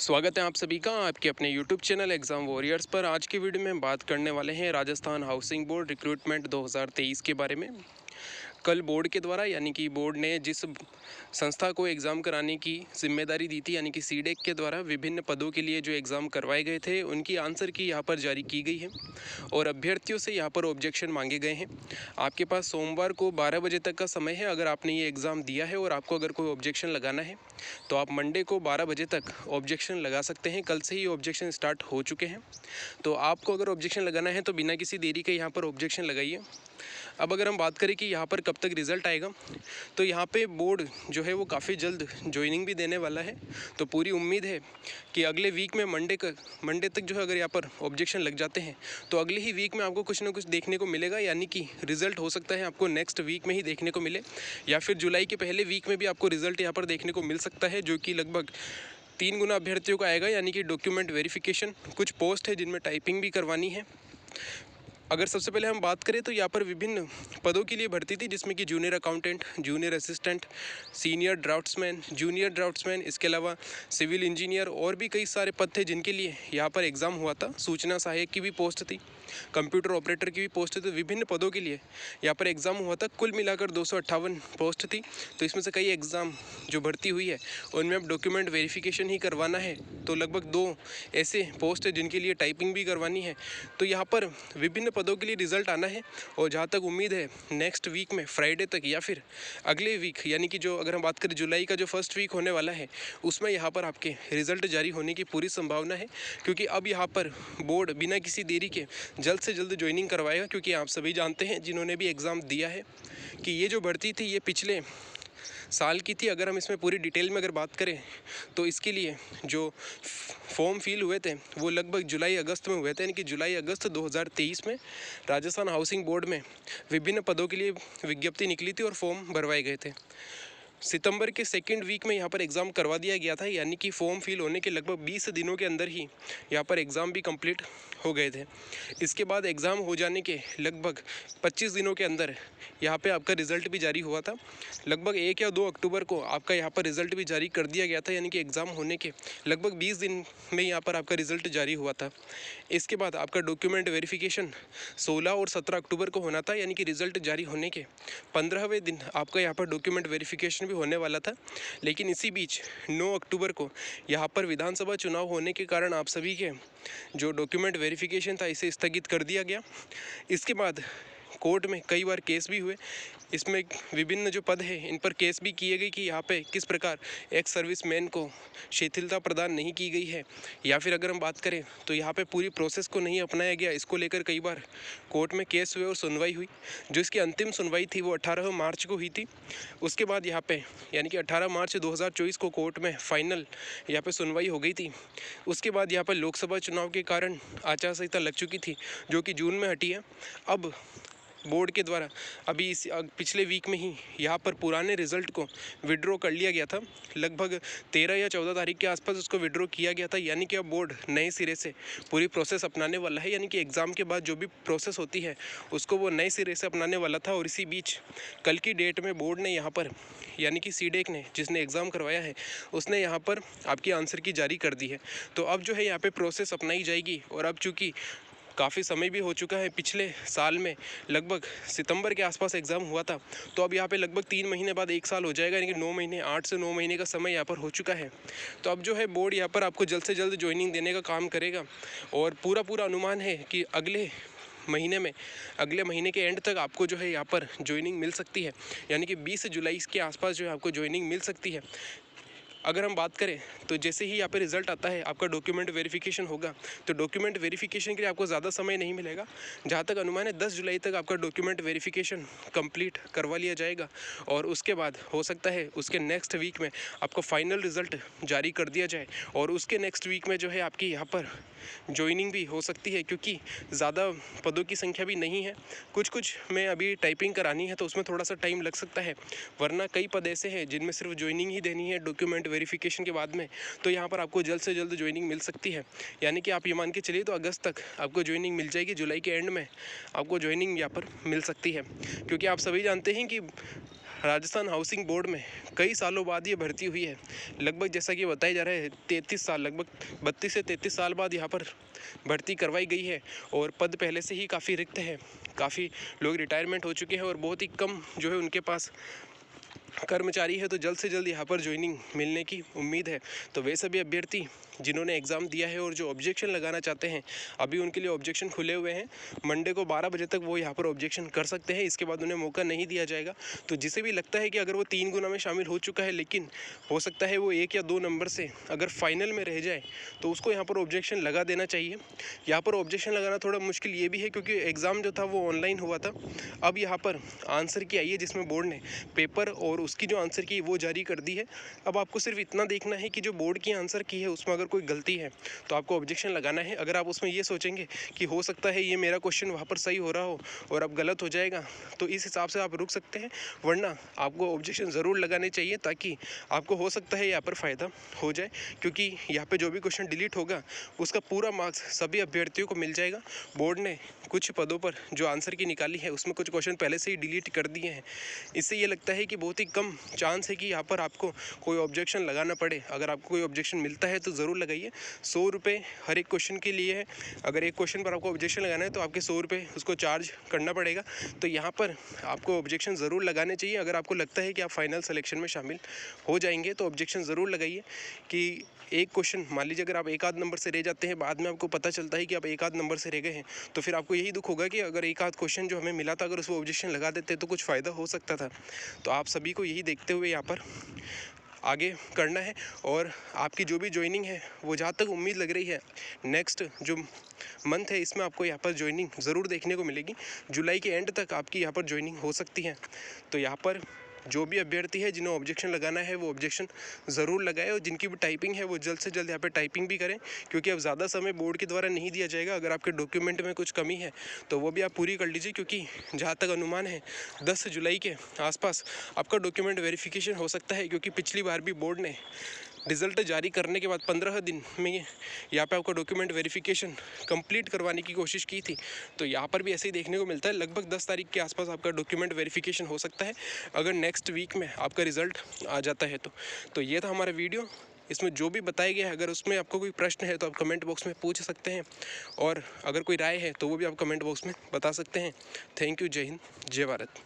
स्वागत है आप सभी का आपके अपने YouTube चैनल एग्ज़ाम वॉरियर्स पर। आज की वीडियो में बात करने वाले हैं राजस्थान हाउसिंग बोर्ड रिक्रूटमेंट 2023 के बारे में। कल बोर्ड के द्वारा यानी कि बोर्ड ने जिस संस्था को एग्ज़ाम कराने की जिम्मेदारी दी थी यानी कि सीडेक के द्वारा विभिन्न पदों के लिए जो एग्ज़ाम करवाए गए थे उनकी आंसर की यहाँ पर जारी की गई है और अभ्यर्थियों से यहाँ पर ऑब्जेक्शन मांगे गए हैं। आपके पास सोमवार को 12 बजे तक का समय है। अगर आपने ये एग्ज़ाम दिया है और आपको अगर कोई ऑब्जेक्शन लगाना है तो आप मंडे को 12 बजे तक ऑब्जेक्शन लगा सकते हैं। कल से ही ऑब्जेक्शन स्टार्ट हो चुके हैं, तो आपको अगर ऑब्जेक्शन लगाना है तो बिना किसी देरी के यहाँ पर ऑब्जेक्शन लगाइए। अब अगर हम बात करें कि यहाँ पर कब तक रिज़ल्ट आएगा, तो यहाँ पे बोर्ड जो है वो काफ़ी जल्द ज्वाइनिंग भी देने वाला है। तो पूरी उम्मीद है कि अगले वीक में मंडे तक जो है अगर यहाँ पर ऑब्जेक्शन लग जाते हैं तो अगले ही वीक में आपको कुछ ना कुछ देखने को मिलेगा, यानी कि रिज़ल्ट हो सकता है आपको नेक्स्ट वीक में ही देखने को मिले या फिर जुलाई के पहले वीक में भी आपको रिज़ल्ट यहाँ पर देखने को मिल सकता है, जो कि लगभग 3 गुना अभ्यर्थियों का आएगा। यानी कि डॉक्यूमेंट वेरिफिकेशन, कुछ पोस्ट है जिनमें टाइपिंग भी करवानी है। अगर सबसे पहले हम बात करें तो यहाँ पर विभिन्न पदों के लिए भर्ती थी, जिसमें कि junior accountant, junior assistant, senior draughtsman, junior draughtsman, इसके अलावा सिविल इंजीनियर और भी कई सारे पद थे जिनके लिए यहाँ पर एग्ज़ाम हुआ था। सूचना सहायक की भी पोस्ट थी, कंप्यूटर ऑपरेटर की भी पोस्ट थी। तो विभिन्न पदों के लिए यहाँ पर एग्ज़ाम हुआ था। कुल मिलाकर 258 पोस्ट थी। तो इसमें से कई एग्ज़ाम जो भर्ती हुई है उनमें अब डॉक्यूमेंट वेरिफिकेशन ही करवाना है। तो लगभग 2 ऐसे पोस्ट है जिनके लिए टाइपिंग भी करवानी है। तो यहाँ पर विभिन्न पदों के लिए रिज़ल्ट आना है और जहाँ तक उम्मीद है नेक्स्ट वीक में फ्राइडे तक या फिर अगले वीक, यानी कि जो अगर हम बात करें जुलाई का जो फर्स्ट वीक होने वाला है उसमें यहाँ पर आपके रिज़ल्ट जारी होने की पूरी संभावना है। क्योंकि अब यहाँ पर बोर्ड बिना किसी देरी के जल्द से जल्द ज्वाइनिंग करवाएगा। क्योंकि आप सभी जानते हैं जिन्होंने भी एग्ज़ाम दिया है कि ये जो भर्ती थी ये पिछले साल की थी। अगर हम इसमें पूरी डिटेल में अगर बात करें तो इसके लिए जो फॉर्म फिल हुए थे वो लगभग जुलाई अगस्त में हुए थे, यानी कि जुलाई अगस्त 2023 में राजस्थान हाउसिंग बोर्ड में विभिन्न पदों के लिए विज्ञप्ति निकली थी और फॉर्म भरवाए गए थे। सितंबर के सेकेंड वीक में यहाँ पर एग्ज़ाम करवा दिया गया था, यानी कि फॉर्म फिल होने के लगभग 20 दिनों के अंदर ही यहाँ पर एग्ज़ाम भी कंप्लीट हो गए थे। इसके बाद एग्ज़ाम हो जाने के लगभग 25 दिनों के अंदर यहाँ पे आपका रिज़ल्ट भी जारी हुआ था। लगभग 1 या 2 अक्टूबर को आपका यहाँ पर रिज़ल्ट भी जारी कर दिया गया था, यानी कि एग्ज़ाम होने के लगभग 20 दिन में यहाँ पर आपका रिज़ल्ट जारी हुआ था। इसके बाद आपका डॉक्यूमेंट वेरिफिकेशन 16 और 17 अक्टूबर को होना था, यानी कि रिज़ल्ट जारी होने के 15वें दिन आपका यहाँ पर डॉक्यूमेंट वेरिफिकेशन होने वाला था। लेकिन इसी बीच 9 अक्टूबर को यहाँ पर विधानसभा चुनाव होने के कारण आप सभी के जो डॉक्यूमेंट वेरिफिकेशन था इसे स्थगित कर दिया गया। इसके बाद कोर्ट में कई बार केस भी हुए। इसमें विभिन्न जो पद है इन पर केस भी किए गए कि यहाँ पे किस प्रकार एक्स सर्विसमैन को शिथिलता प्रदान नहीं की गई है, या फिर अगर हम बात करें तो यहाँ पे पूरी प्रोसेस को नहीं अपनाया गया। इसको लेकर कई बार कोर्ट में केस हुए और सुनवाई हुई। जो इसकी अंतिम सुनवाई थी वो 18 मार्च को हुई थी। उसके बाद यहाँ पे यानी कि 18 मार्च 2024 को कोर्ट में फाइनल यहाँ पे सुनवाई हो गई थी। उसके बाद यहाँ पर लोकसभा चुनाव के कारण आचार संहिता लग चुकी थी, जो कि जून में हटी है। अब बोर्ड के द्वारा अभी इस पिछले वीक में ही यहाँ पर पुराने रिज़ल्ट को विड्रॉ कर लिया गया था। लगभग 13 या 14 तारीख के आसपास उसको विड्रॉ किया गया था। यानी कि अब बोर्ड नए सिरे से पूरी प्रोसेस अपनाने वाला है, यानी कि एग्ज़ाम के बाद जो भी प्रोसेस होती है उसको वो नए सिरे से अपनाने वाला था। और इसी बीच कल की डेट में बोर्ड ने यहाँ पर यानी कि सीडेक ने जिसने एग्ज़ाम करवाया है उसने यहाँ पर आपकी आंसर की जारी कर दी है। तो अब जो है यहाँ पर प्रोसेस अपनाई जाएगी। और अब चूँकि काफ़ी समय भी हो चुका है, पिछले साल में लगभग सितंबर के आसपास एग्ज़ाम हुआ था, तो अब यहाँ पे लगभग 3 महीने बाद 1 साल हो जाएगा, यानी कि 9 महीने 8 से 9 महीने का समय यहाँ पर हो चुका है। तो अब जो है बोर्ड यहाँ पर आपको जल्द से जल्द ज्वाइनिंग देने का काम करेगा। और पूरा अनुमान है कि अगले महीने के एंड तक आपको जो है यहाँ पर ज्वाइनिंग मिल सकती है, यानी कि 20 जुलाई के आसपास जो है आपको ज्वाइनिंग मिल सकती है। अगर हम बात करें तो जैसे ही यहाँ पे रिज़ल्ट आता है आपका डॉक्यूमेंट वेरिफिकेशन होगा, तो डॉक्यूमेंट वेरिफिकेशन के लिए आपको ज़्यादा समय नहीं मिलेगा। जहाँ तक अनुमान है 10 जुलाई तक आपका डॉक्यूमेंट वेरिफिकेशन कंप्लीट करवा लिया जाएगा और उसके बाद हो सकता है उसके नेक्स्ट वीक में आपको फाइनल रिज़ल्ट जारी कर दिया जाए और उसके नेक्स्ट वीक में जो है आपकी यहाँ पर ज्वाइनिंग भी हो सकती है, क्योंकि ज़्यादा पदों की संख्या भी नहीं है। कुछ में अभी टाइपिंग करानी है तो उसमें थोड़ा सा टाइम लग सकता है, वरना कई पद ऐसे हैं जिनमें सिर्फ ज्वाइनिंग ही देनी है डॉक्यूमेंट वेरिफिकेशन के बाद में। तो यहाँ पर आपको जल्द से जल्द ज्वाइनिंग मिल सकती है, यानी कि आप ये मान के चलिए तो अगस्त तक आपको ज्वाइनिंग मिल जाएगी। जुलाई के एंड में आपको ज्वाइनिंग यहाँ पर मिल सकती है, क्योंकि आप सभी जानते हैं कि राजस्थान हाउसिंग बोर्ड में कई सालों बाद ये भर्ती हुई है। लगभग जैसा कि बताया जा रहा है 33 साल, लगभग 32 से 33 साल बाद यहाँ पर भर्ती करवाई गई है। और पद पहले से ही काफ़ी रिक्त है, काफ़ी लोग रिटायरमेंट हो चुके हैं और बहुत ही कम जो है उनके पास कर्मचारी है। तो जल्द से जल्द यहाँ पर ज्वाइनिंग मिलने की उम्मीद है। तो वे सभी अभ्यर्थी जिन्होंने एग्ज़ाम दिया है और जो ऑब्जेक्शन लगाना चाहते हैं, अभी उनके लिए ऑब्जेक्शन खुले हुए हैं। मंडे को 12 बजे तक वो यहाँ पर ऑब्जेक्शन कर सकते हैं, इसके बाद उन्हें मौका नहीं दिया जाएगा। तो जिसे भी लगता है कि अगर वो 3 गुना में शामिल हो चुका है, लेकिन हो सकता है वो 1 या 2 नंबर से अगर फाइनल में रह जाए, तो उसको यहाँ पर ऑब्जेक्शन लगा देना चाहिए। यहाँ पर ऑब्जेक्शन लगाना थोड़ा मुश्किल ये भी है क्योंकि एग्ज़ाम जो था वो ऑनलाइन हुआ था। अब यहाँ पर आंसर की आई है जिसमें बोर्ड ने पेपर और उसकी जो आंसर की वो जारी कर दी है। अब आपको सिर्फ इतना देखना है कि जो बोर्ड की आंसर की है उसमें अगर कोई गलती है तो आपको ऑब्जेक्शन लगाना है। अगर आप उसमें ये सोचेंगे कि हो सकता है ये मेरा क्वेश्चन वहाँ पर सही हो रहा हो और अब गलत हो जाएगा, तो इस हिसाब से आप रुक सकते हैं, वरना आपको ऑब्जेक्शन ज़रूर लगाने चाहिए ताकि आपको हो सकता है यहाँ पर फ़ायदा हो जाए। क्योंकि यहाँ पर जो भी क्वेश्चन डिलीट होगा उसका पूरा मार्क्स सभी अभ्यर्थियों को मिल जाएगा। बोर्ड ने कुछ पदों पर जो आंसर की निकाली है उसमें कुछ क्वेश्चन पहले से ही डिलीट कर दिए हैं। इससे ये लगता है कि बहुत ही कम चांस है कि यहाँ पर आपको कोई ऑब्जेक्शन लगाना पड़े। अगर आपको कोई ऑब्जेक्शन मिलता है तो ज़रूर लगाइए। 100 रुपये हर एक क्वेश्चन के लिए है। अगर एक क्वेश्चन पर आपको ऑब्जेक्शन लगाना है तो आपके 100 रुपये उसको चार्ज करना पड़ेगा। तो यहाँ पर आपको ऑब्जेक्शन ज़रूर लगाने चाहिए। अगर आपको लगता है कि आप फाइनल सिलेक्शन में शामिल हो जाएंगे तो ऑब्जेक्शन ज़रूर लगाइए। कि एक क्वेश्चन मान लीजिए अगर आप एक आध नंबर से रह जाते हैं, बाद में आपको पता चलता है कि आप एक आध नंबर से रह गए हैं, तो फिर आपको यही दुख होगा कि अगर एक आध क्वेश्चन जो हमें मिला था अगर उसको ऑब्जेक्शन लगा देते तो कुछ फ़ायदा हो सकता था। तो आप सभी को यही देखते हुए यहाँ पर आगे करना है। और आपकी जो भी ज्वाइनिंग है वो जहाँ तक उम्मीद लग रही है नेक्स्ट जो मंथ है इसमें आपको यहाँ पर ज्वाइनिंग ज़रूर देखने को मिलेगी। जुलाई के एंड तक आपकी यहाँ पर ज्वाइनिंग हो सकती है। तो यहाँ पर जो भी अभ्यर्थी है जिन्हें ऑब्जेक्शन लगाना है वो ऑब्जेक्शन ज़रूर लगाए, और जिनकी भी टाइपिंग है वो जल्द से जल्द यहाँ पे टाइपिंग भी करें, क्योंकि अब ज़्यादा समय बोर्ड के द्वारा नहीं दिया जाएगा। अगर आपके डॉक्यूमेंट में कुछ कमी है तो वो भी आप पूरी कर लीजिए, क्योंकि जहाँ तक अनुमान है 10 जुलाई के आसपास आपका डॉक्यूमेंट वेरिफिकेशन हो सकता है। क्योंकि पिछली बार भी बोर्ड ने रिज़ल्ट जारी करने के बाद 15 दिन में यहाँ पे आपका डॉक्यूमेंट वेरिफिकेशन कंप्लीट करवाने की कोशिश की थी। तो यहाँ पर भी ऐसे ही देखने को मिलता है, लगभग 10 तारीख के आसपास आपका डॉक्यूमेंट वेरिफिकेशन हो सकता है, अगर नेक्स्ट वीक में आपका रिज़ल्ट आ जाता है तो ये था हमारा वीडियो। इसमें जो भी बताया गया है, अगर उसमें आपको कोई प्रश्न है तो आप कमेंट बॉक्स में पूछ सकते हैं, और अगर कोई राय है तो वो भी आप कमेंट बॉक्स में बता सकते हैं। Thank you. जय हिंद, जय भारत।